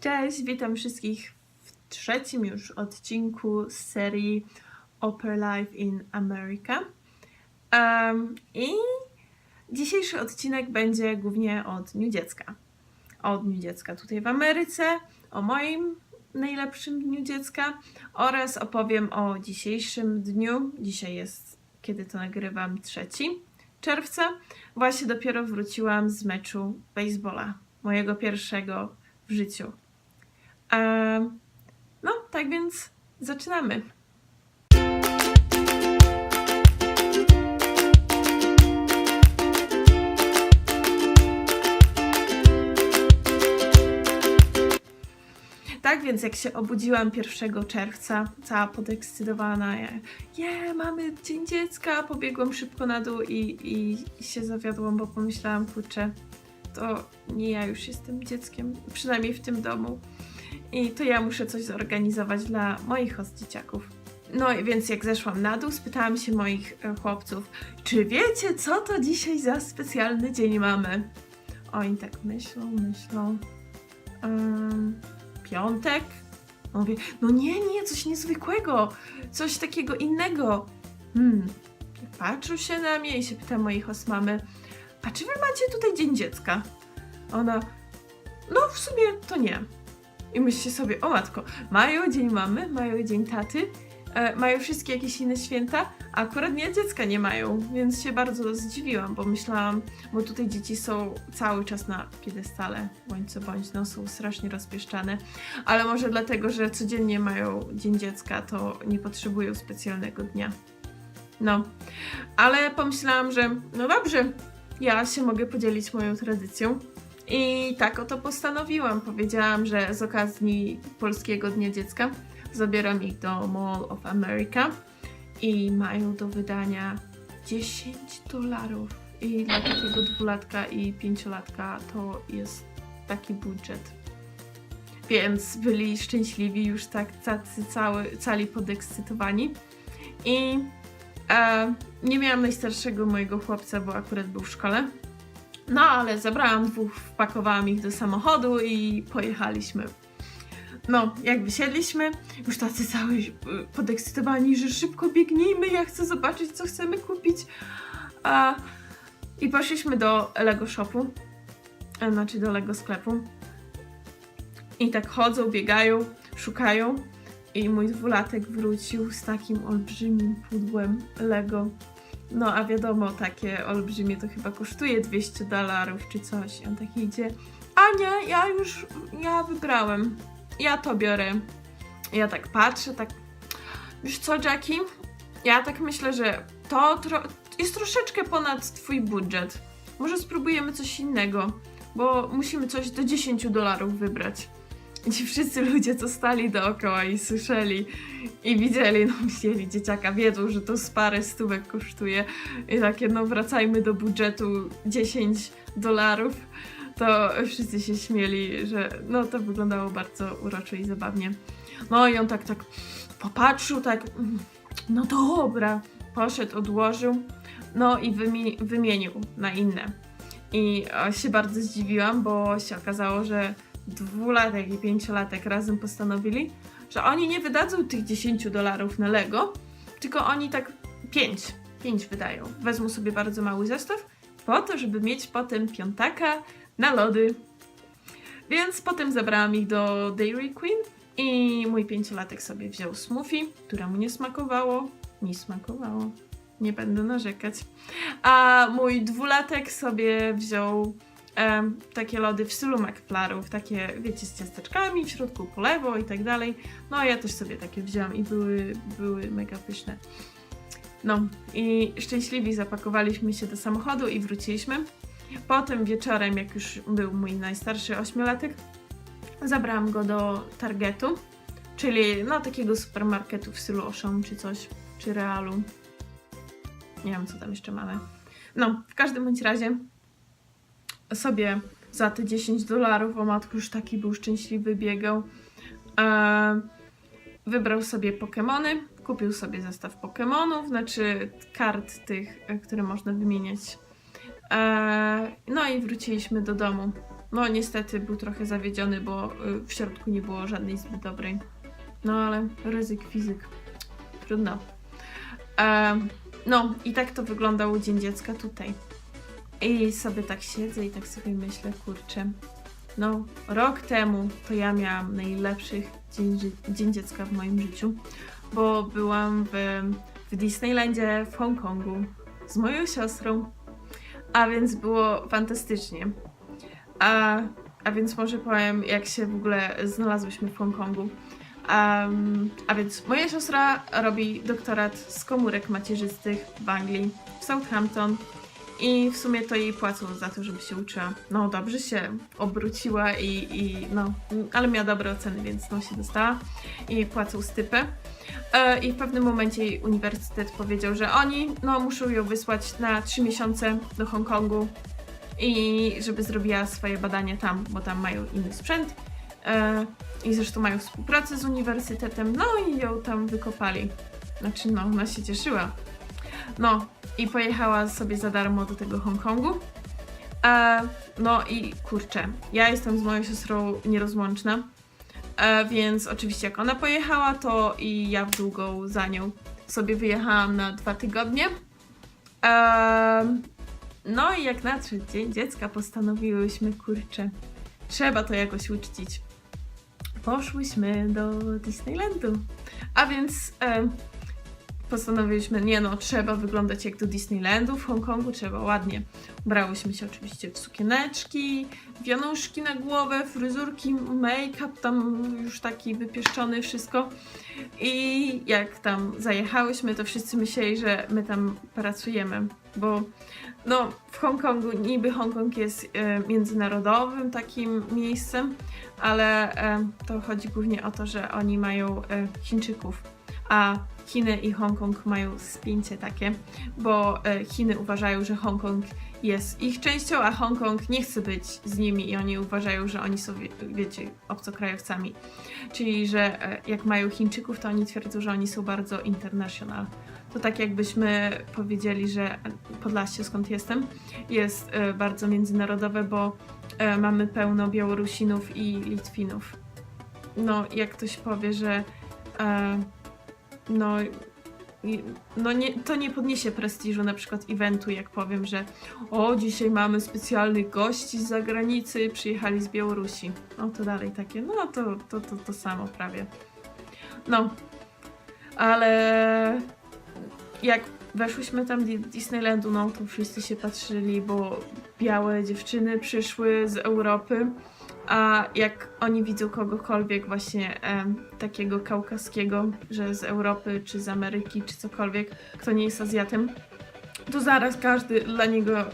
Cześć, witam wszystkich w trzecim już odcinku z serii Upper Life in America. I dzisiejszy odcinek będzie głównie o Dniu Dziecka. O Dniu Dziecka tutaj w Ameryce, o moim najlepszym Dniu Dziecka oraz opowiem o dzisiejszym dniu. Dzisiaj jest, kiedy to nagrywam, 3 czerwca. Właśnie dopiero wróciłam z meczu baseballa, mojego pierwszego w życiu. No, tak więc zaczynamy. Tak więc jak się obudziłam 1 czerwca, cała podekscytowana, mamy Dzień Dziecka, pobiegłam szybko na dół i się zawiodłam, bo pomyślałam, kurczę, to nie ja już jestem dzieckiem, przynajmniej w tym domu. I to ja muszę coś zorganizować dla moich dzieciaków. No i więc jak zeszłam na dół, spytałam się moich chłopców, czy wiecie, co to dzisiaj za specjalny dzień mamy? Oni tak myślą. Piątek? Mówię, no nie, coś niezwykłego, coś takiego innego. Patrzą się na mnie i się pytam moich mamy, a czy wy macie tutaj Dzień Dziecka? Ona, no w sumie to nie. I myślcie sobie, o matko, mają Dzień Mamy, mają Dzień Taty, mają wszystkie jakieś inne święta, a akurat nie, dziecka nie mają, więc się bardzo zdziwiłam, bo myślałam, bo tutaj dzieci są cały czas na piedestale, bądź co bądź, no są strasznie rozpieszczane, ale może dlatego, że codziennie mają Dzień Dziecka, to nie potrzebują specjalnego dnia. No, ale pomyślałam, że no dobrze, ja się mogę podzielić moją tradycją. I tak oto postanowiłam. Powiedziałam, że z okazji Polskiego Dnia Dziecka zabieram ich do Mall of America i mają do wydania $10. I dla takiego 2-latka i 5-latka to jest taki budżet. Więc byli szczęśliwi, już tak cali podekscytowani. I nie miałam najstarszego mojego chłopca, bo akurat był w szkole. No, ale zabrałam 2, wpakowałam ich do samochodu i pojechaliśmy. No, jak wysiedliśmy, już tacy cały podekscytowani, że szybko biegnijmy, ja chcę zobaczyć, co chcemy kupić. I poszliśmy do Lego Shopu, znaczy do Lego sklepu. I tak chodzą, biegają, szukają. I mój 2-latek wrócił z takim olbrzymim pudłem Lego. No a wiadomo, takie olbrzymie to chyba kosztuje $200 czy coś. I on taki idzie, a nie, ja wybrałem, ja to biorę. Ja tak patrzę, tak, wiesz co, Jackie? Ja tak myślę, że to jest troszeczkę ponad twój budżet. Może spróbujemy coś innego, bo musimy coś do $10 wybrać. I ci wszyscy ludzie, co stali dookoła i słyszeli i widzieli, no widzieli dzieciaka, wiedzą, że to z parę stówek kosztuje i takie, no wracajmy do budżetu $10, to wszyscy się śmieli, że no to wyglądało bardzo uroczo i zabawnie. No i on tak popatrzył, tak, no dobra, poszedł, odłożył, no i wymienił na inne. I się bardzo zdziwiłam, bo się okazało, że 2-latek i 5-latek razem postanowili, że oni nie wydadzą tych $10 na Lego, tylko oni tak 5 wydają. Wezmą sobie bardzo mały zestaw po to, żeby mieć potem 5 na lody. Więc potem zabrałam ich do Dairy Queen i mój 5-latek sobie wziął smoothie, które mu nie smakowało. Mi smakowało. Nie będę narzekać. A mój 2-latek sobie wziął takie lody w stylu McFlarów, takie, wiecie, z ciasteczkami, w środku polewo i tak dalej. No ja też sobie takie wzięłam i były mega pyszne. No i szczęśliwi zapakowaliśmy się do samochodu i wróciliśmy. Potem wieczorem, jak już był mój najstarszy 8-latek, zabrałam go do Targetu, czyli no takiego supermarketu w stylu Auchan czy coś, czy Realu. Nie wiem, co tam jeszcze mamy. No, w każdym bądź razie sobie za te $10, o matko, już taki był szczęśliwy, biegał. Wybrał sobie Pokemony, kupił sobie zestaw Pokemonów, znaczy kart tych, które można wymieniać. No i wróciliśmy do domu. No niestety był trochę zawiedziony, bo w środku nie było żadnej zbyt dobrej. No ale ryzyk fizyk. Trudno. No i tak to wyglądał Dzień Dziecka tutaj. I sobie tak siedzę i tak sobie myślę, kurczę, no rok temu to ja miałam najlepszy dzień dziecka w moim życiu, bo byłam w Disneylandzie w Hongkongu z moją siostrą, a więc było fantastycznie. A więc może powiem, jak się w ogóle znalazłyśmy w Hongkongu. A więc moja siostra robi doktorat z komórek macierzystych w Anglii, w Southampton. I w sumie to jej płacą za to, żeby się uczyła. No dobrze się obróciła no, ale miała dobre oceny, więc no się dostała. I płacą stypę. I w pewnym momencie jej uniwersytet powiedział, że oni no muszą ją wysłać na 3 miesiące do Hongkongu i żeby zrobiła swoje badania tam, bo tam mają inny sprzęt. I zresztą mają współpracę z uniwersytetem, no i ją tam wykopali. Znaczy no, ona się cieszyła. No i pojechała sobie za darmo do tego Hongkongu. No i kurczę, ja jestem z moją siostrą nierozłączna, więc oczywiście jak ona pojechała, to i ja w drugą za nią sobie wyjechałam na 2 tygodnie. No i jak nadszedł Dzień Dziecka, postanowiłyśmy, kurczę, trzeba to jakoś uczcić. Poszłyśmy do Disneylandu, a więc postanowiliśmy, nie no, trzeba wyglądać jak do Disneylandu w Hongkongu, trzeba ładnie. Ubrałyśmy się oczywiście w sukieneczki, wianuszki na głowę, fryzurki, make-up tam już taki wypieszczony, wszystko. I jak tam zajechałyśmy, to wszyscy myśleli, że my tam pracujemy, bo no w Hongkongu, niby Hongkong jest międzynarodowym takim miejscem, ale to chodzi głównie o to, że oni mają Chińczyków, a Chiny i Hongkong mają spięcie takie, bo Chiny uważają, że Hongkong jest ich częścią, a Hongkong nie chce być z nimi i oni uważają, że oni są, wiecie, obcokrajowcami. Czyli, że jak mają Chińczyków, to oni twierdzą, że oni są bardzo international. To tak jakbyśmy powiedzieli, że Podlasie, skąd jestem, jest bardzo międzynarodowe, bo mamy pełno Białorusinów i Litwinów. No, jak ktoś powie, że to nie podniesie prestiżu na przykład eventu, jak powiem, że o, dzisiaj mamy specjalnych gości z zagranicy, przyjechali z Białorusi. No to dalej takie, no to samo prawie. No, ale jak weszłyśmy tam do Disneylandu, no to wszyscy się patrzyli, bo białe dziewczyny przyszły z Europy, a jak oni widzą kogokolwiek właśnie takiego kaukaskiego, że z Europy, czy z Ameryki, czy cokolwiek, kto nie jest Azjatem, to zaraz każdy dla niego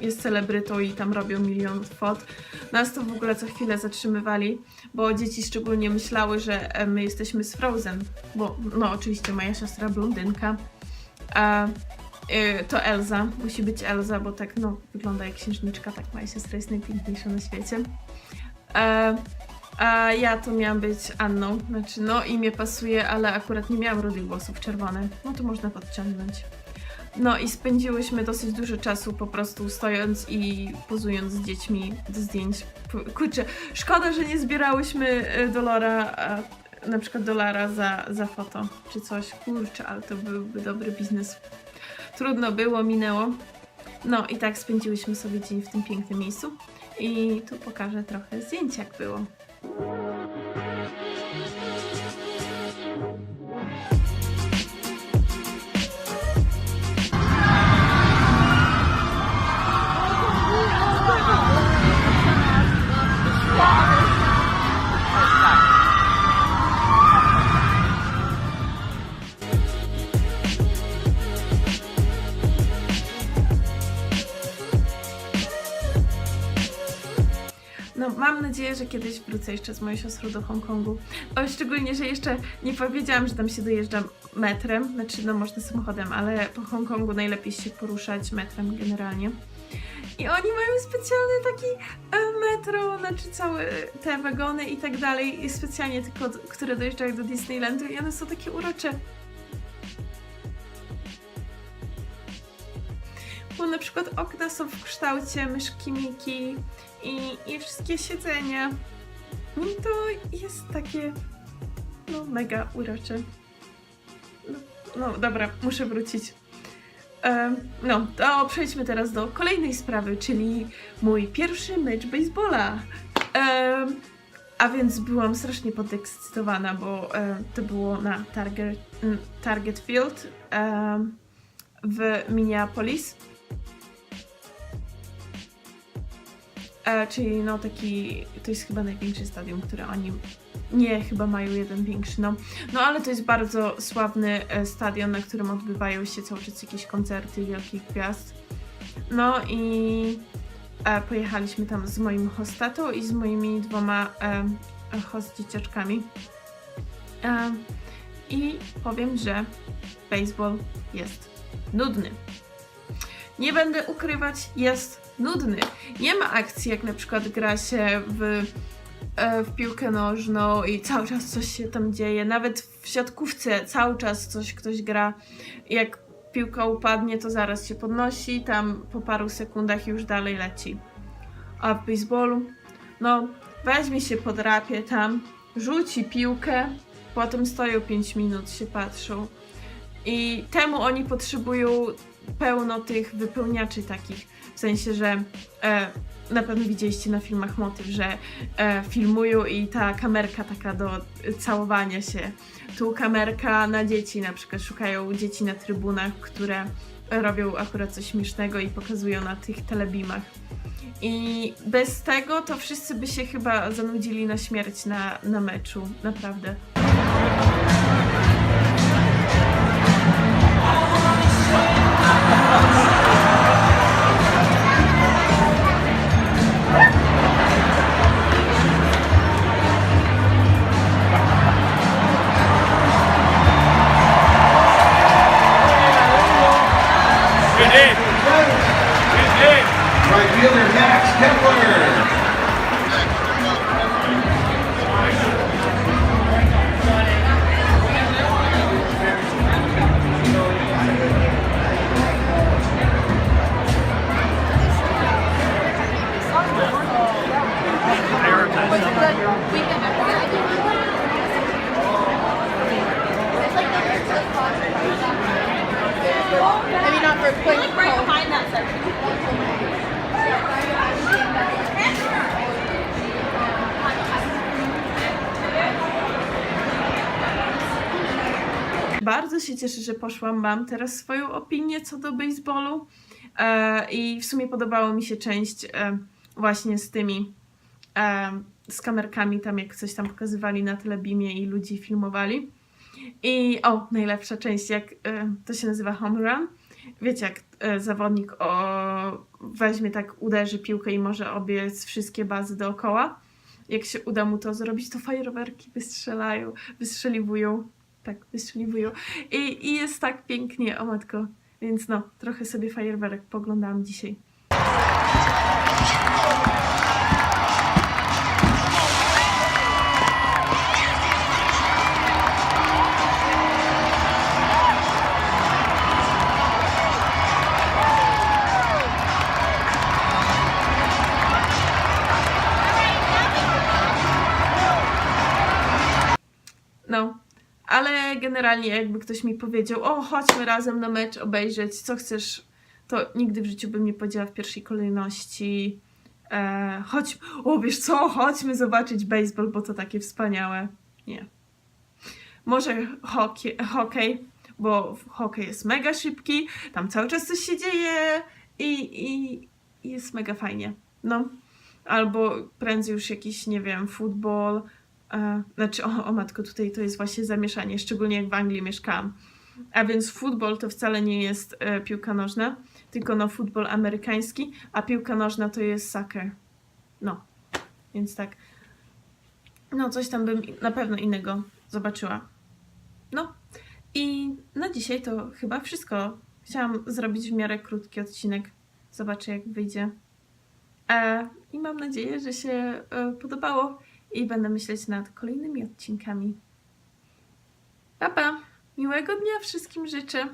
jest celebrytą i tam robią milion fot. Nas to w ogóle co chwilę zatrzymywali, bo dzieci szczególnie myślały, że my jesteśmy z Frozen, bo no oczywiście moja siostra blondynka, to Elza, musi być Elza, bo tak no wygląda jak księżniczka, tak moja siostra jest najpiękniejsza na świecie. A ja to miałam być Anną, znaczy no imię pasuje, ale akurat nie miałam rudych włosów, czerwone, no to można podciągnąć. No i spędziłyśmy dosyć dużo czasu po prostu stojąc i pozując z dziećmi do zdjęć. Kurczę, szkoda, że nie zbierałyśmy na przykład dolara za foto czy coś, kurczę, ale to byłby dobry biznes. Trudno było, minęło. No i tak spędziłyśmy sobie dzień w tym pięknym miejscu. I tu pokażę trochę zdjęć, jak było. No, mam nadzieję, że kiedyś wrócę jeszcze z moją siostrą do Hongkongu. Szczególnie, że jeszcze nie powiedziałam, że tam się dojeżdża metrem, znaczy no można samochodem, ale po Hongkongu najlepiej się poruszać metrem generalnie. I oni mają specjalny taki metro, znaczy całe te wagony i tak dalej, i specjalnie tylko, które dojeżdżają do Disneylandu i one są takie urocze. bo na przykład okna są w kształcie myszki Miki i wszystkie siedzenia. I to jest takie, no, mega urocze. No dobra, muszę wrócić. No, to przejdźmy teraz do kolejnej sprawy, czyli mój pierwszy mecz baseballa. A więc byłam strasznie podekscytowana, bo to było na Target Field w Minneapolis. Czyli no taki, to jest chyba największy stadion, który oni, nie, chyba mają jeden większy, no ale to jest bardzo sławny stadion, na którym odbywają się cały czas jakieś koncerty wielkich gwiazd. No i pojechaliśmy tam z moim hostatą i z moimi 2 host dzieciaczkami. I powiem, że baseball jest nudny. Nie będę ukrywać, jest nudny. Nie ma akcji, jak na przykład gra się w piłkę nożną i cały czas coś się tam dzieje. Nawet w siatkówce cały czas ktoś gra. Jak piłka upadnie, to zaraz się podnosi, tam po paru sekundach już dalej leci. A w baseballu, no, weźmie się, podrapie tam, rzuci piłkę, potem stoją 5 minut, się patrzą. I temu oni potrzebują pełno tych wypełniaczy takich, w sensie, że na pewno widzieliście na filmach motyw, że filmują i ta kamerka taka do całowania się. Tu kamerka na dzieci, na przykład szukają dzieci na trybunach, które robią akurat coś śmiesznego i pokazują na tych telebimach. I bez tego to wszyscy by się chyba zanudzili na śmierć na meczu, naprawdę. Right fielder Max Kepler. Maybe not for a quick Right behind that section. Bardzo się cieszę, że poszłam. Mam teraz swoją opinię co do baseballu i w sumie podobała mi się część właśnie z tymi z kamerkami tam, jak coś tam pokazywali na telebimie i ludzi filmowali. I najlepsza część, jak to się nazywa home run. Wiecie, jak zawodnik weźmie tak, uderzy piłkę i może obiec wszystkie bazy dookoła. Jak się uda mu to zrobić, to fajerwerki wystrzeliwują. Tak, wystrzeliwują. I jest tak pięknie, o matko. Więc no, trochę sobie fajerwerek poglądałam dzisiaj. No, ale generalnie jakby ktoś mi powiedział, chodźmy razem na mecz obejrzeć, co chcesz, to nigdy w życiu bym nie powiedziała w pierwszej kolejności, wiesz co, chodźmy zobaczyć baseball, bo to takie wspaniałe. Nie. Może hokej, bo hokej jest mega szybki, tam cały czas coś się dzieje i jest mega fajnie. No, albo prędzej już jakiś, nie wiem, futbol. Znaczy, o matko, tutaj to jest właśnie zamieszanie, szczególnie jak w Anglii mieszkałam. A więc futbol to wcale nie jest piłka nożna, tylko no futbol amerykański, a piłka nożna to jest soccer. No, więc tak. No, coś tam bym na pewno innego zobaczyła. No, i na dzisiaj to chyba wszystko. Chciałam zrobić w miarę krótki odcinek. Zobaczę, jak wyjdzie. I mam nadzieję, że się podobało i będę myśleć nad kolejnymi odcinkami. Pa, pa! Miłego dnia wszystkim życzę!